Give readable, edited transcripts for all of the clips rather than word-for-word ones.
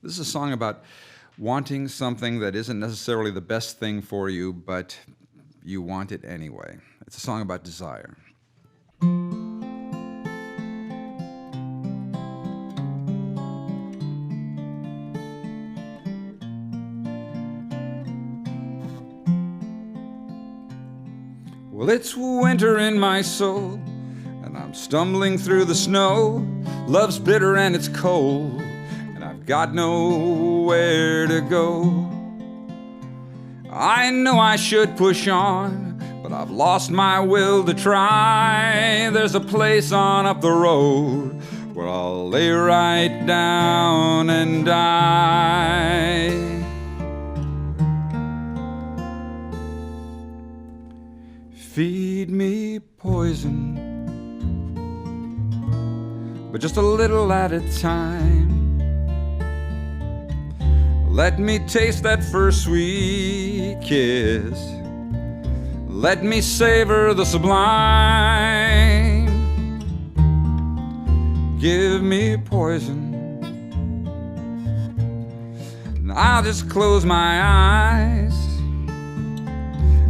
This is a song about wanting something that isn't necessarily the best thing for you, but you want it anyway. It's a song about desire. Well, it's winter in my soul, and I'm stumbling through the snow. Love's bitter and it's cold, and I've got nowhere to go. I know I should push on, but I've lost my will to try. There's a place on up the road where I'll lay right down and die. Feed me poison, but just a little at a time. Let me taste that first sweet kiss. Let me savor the sublime. Give me poison, and I'll just close my eyes.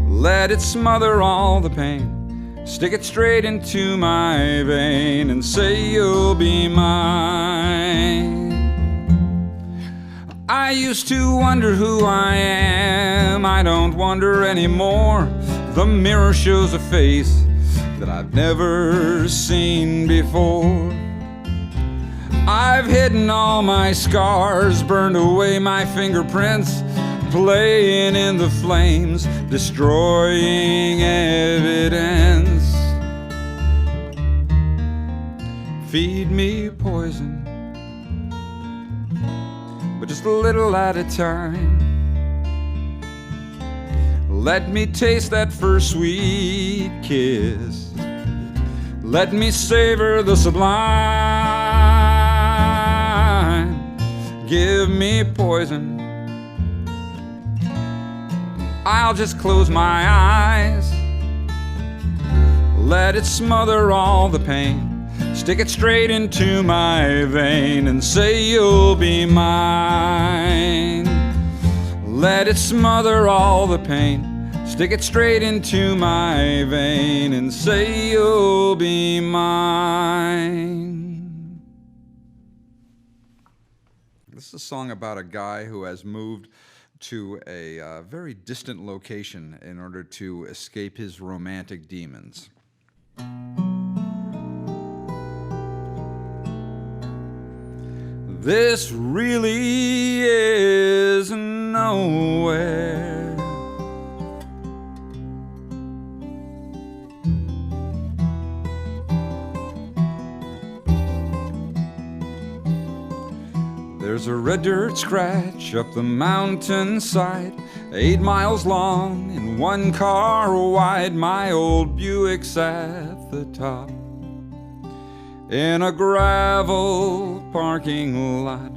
Let it smother all the pain. Stick it straight into my vein and say you'll be mine. I used to wonder who I am. I don't wonder anymore. The mirror shows a face that I've never seen before. I've hidden all my scars, burned away my fingerprints, playing in the flames, destroying evidence. Feed me poison, but just a little at a time. Let me taste that first sweet kiss. Let me savor the sublime. Give me poison, I'll just close my eyes. Let it smother all the pain. Stick it straight into my vein and say you'll be mine. Let it smother all the pain. Stick it straight into my vein and say you'll be mine. This is a song about a guy who has moved to a very distant location in order to escape his romantic demons. This really is nowhere. There's a red dirt scratch up the mountainside, 8 miles long and 1 car wide. My old Buick's at the top, in a gravel parking lot.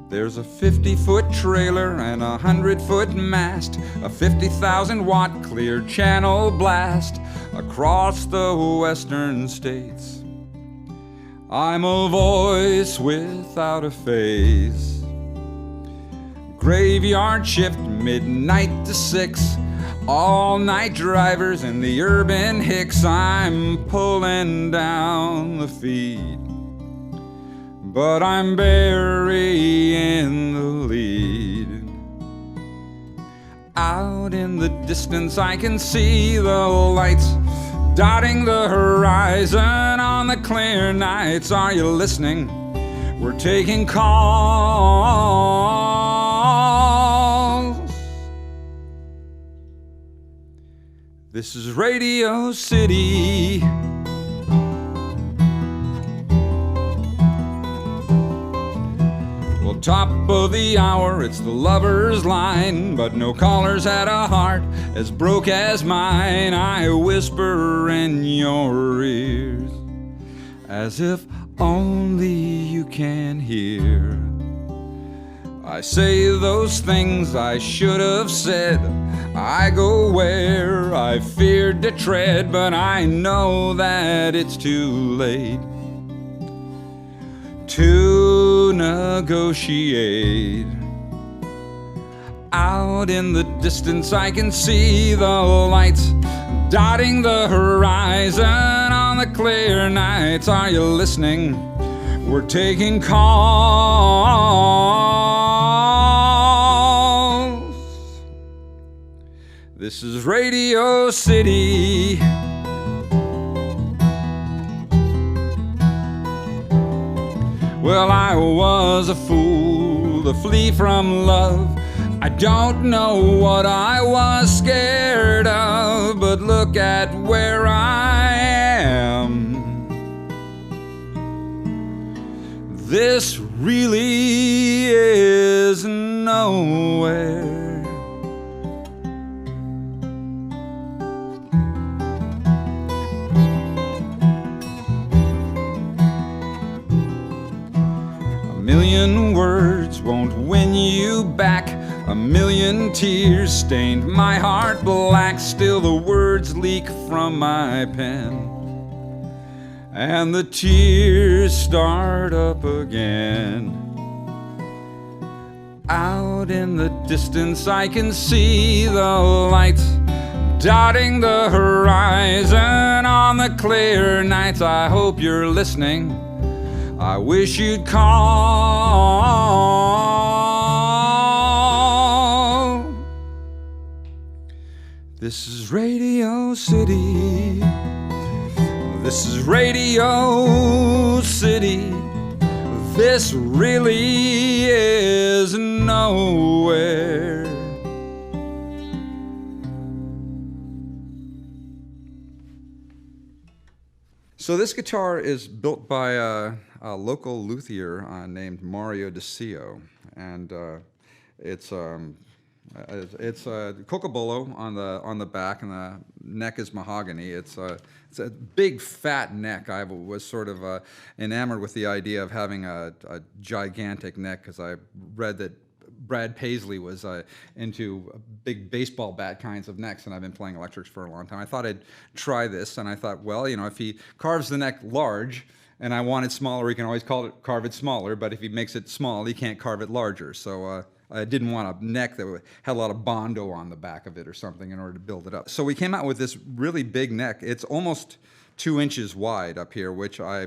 There's a 50-foot trailer and a 100-foot mast, a 50,000-watt clear channel blast across the western states. I'm a voice without a face. Graveyard shift, midnight to 6. All-night drivers in the urban hicks. I'm pulling down the feed, but I'm burying the lead. Out in the distance I can see the lights dotting the horizon on the clear nights. Are you listening? We're taking calls. This is Radio City. Well, top of the hour, it's the lover's line, but no caller's had a heart as broke as mine. I whisper in your ears, as if only you can hear. I say those things I should have said. I go where I feared to tread, but I know that it's too late. Tonight negotiate. Out in the distance I can see the lights dotting the horizon on the clear nights. Are you listening? We're taking calls. This is Radio City. Well, I was a fool to flee from love. I don't know what I was scared of, but look at where I am. This really is nowhere. A million words won't win you back. A million tears stained my heart black. Still the words leak from my pen, and the tears start up again. Out in the distance I can see the lights dotting the horizon on the clear nights. I hope you're listening. I wish you'd call. This is Radio City. This is Radio City. This really is nowhere. So this guitar is built by a local luthier named Mario DeSio, and it's a cocobolo on the back, and the neck is mahogany. It's a big fat neck. I was sort of enamored with the idea of having a gigantic neck, because I read that Brad Paisley was into big baseball bat kinds of necks, and I've been playing electrics for a long time. I thought I'd try this, and I thought, well, you know, if he carves the neck large and I want it smaller, he can always carve it smaller, but if he makes it small, he can't carve it larger. So I didn't want a neck that had a lot of bondo on the back of it or something in order to build it up. So we came out with this really big neck. It's almost 2 inches wide up here, which I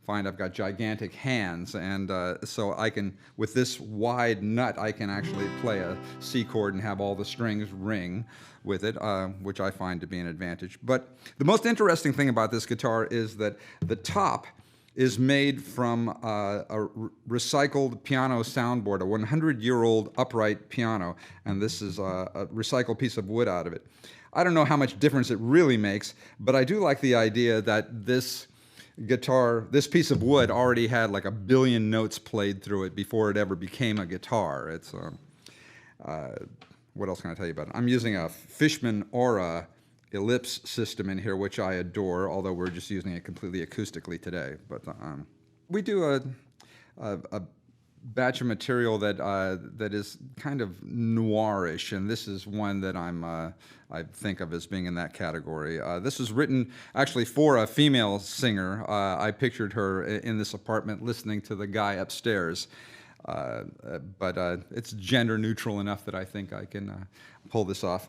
find I've got gigantic hands, and so I can, with this wide nut, I can actually play a C chord and have all the strings ring with it, which I find to be an advantage. But the most interesting thing about this guitar is that the top is made from a recycled piano soundboard, a 100-year-old upright piano, and this is a recycled piece of wood out of it. I don't know how much difference it really makes, but I do like the idea that this guitar, this piece of wood, already had like 1 billion notes played through it before it ever became a guitar. It's what else can I tell you about it? I'm using a Fishman Aura ellipse system in here, which I adore, although we're just using it completely acoustically today. But we do a batch of material that is kind of noir-ish, and this is one that I think of as being in that category. This was written actually for a female singer. I pictured her in this apartment listening to the guy upstairs, but it's gender neutral enough that I think I can pull this off.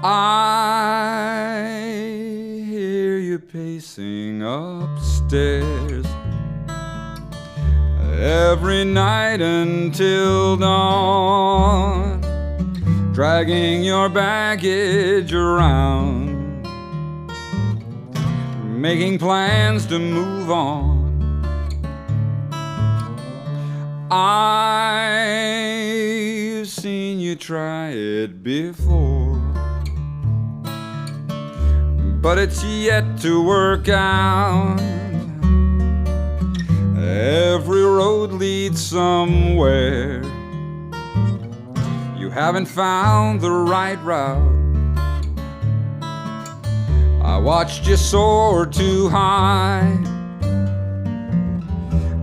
I hear you pacing upstairs every night until dawn, dragging your baggage around, making plans to move on. I've seen you try it before, but it's yet to work out. Every road leads somewhere. You haven't found the right route. I watched you soar too high.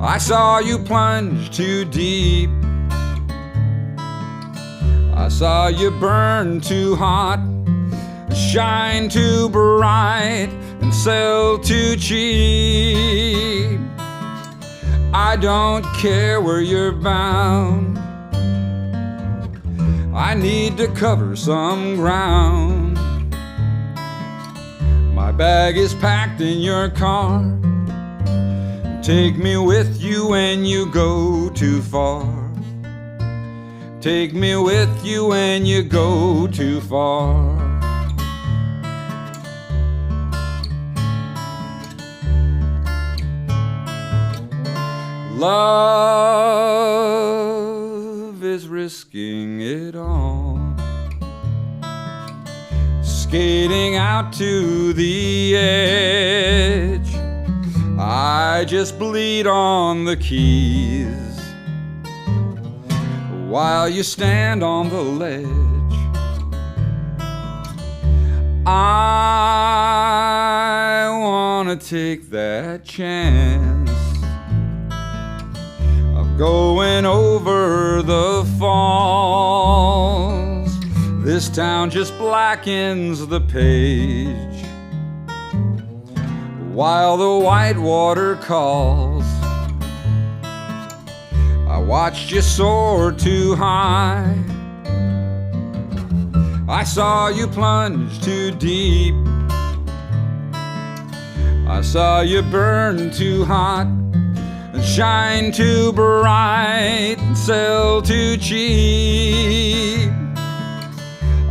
I saw you plunge too deep. I saw you burn too hot. shine too bright and sell too cheap. I don't care where you're bound, I need to cover some ground. My bag is packed in your car, take me with you when you go too far. Take me with you when you go too far. Love is risking it all, skating out to the edge. I just bleed on the keys while you stand on the ledge. I wanna take that chance of going over the falls. This town just blackens the page while the white water calls. I watched you soar too high, I saw you plunge too deep, I saw you burn too hot and shine too bright and sell too cheap.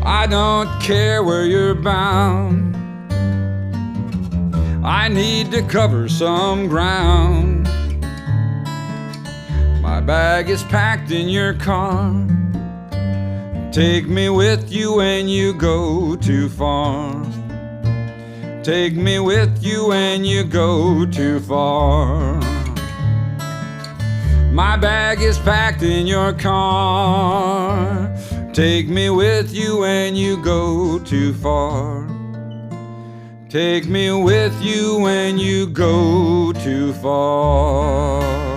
I don't care where you're bound, I need to cover some ground. My bag is packed in your car, take me with you when you go too far. Take me with you when you go too far. My bag is packed in your car, take me with you when you go too far. Take me with you when you go too far.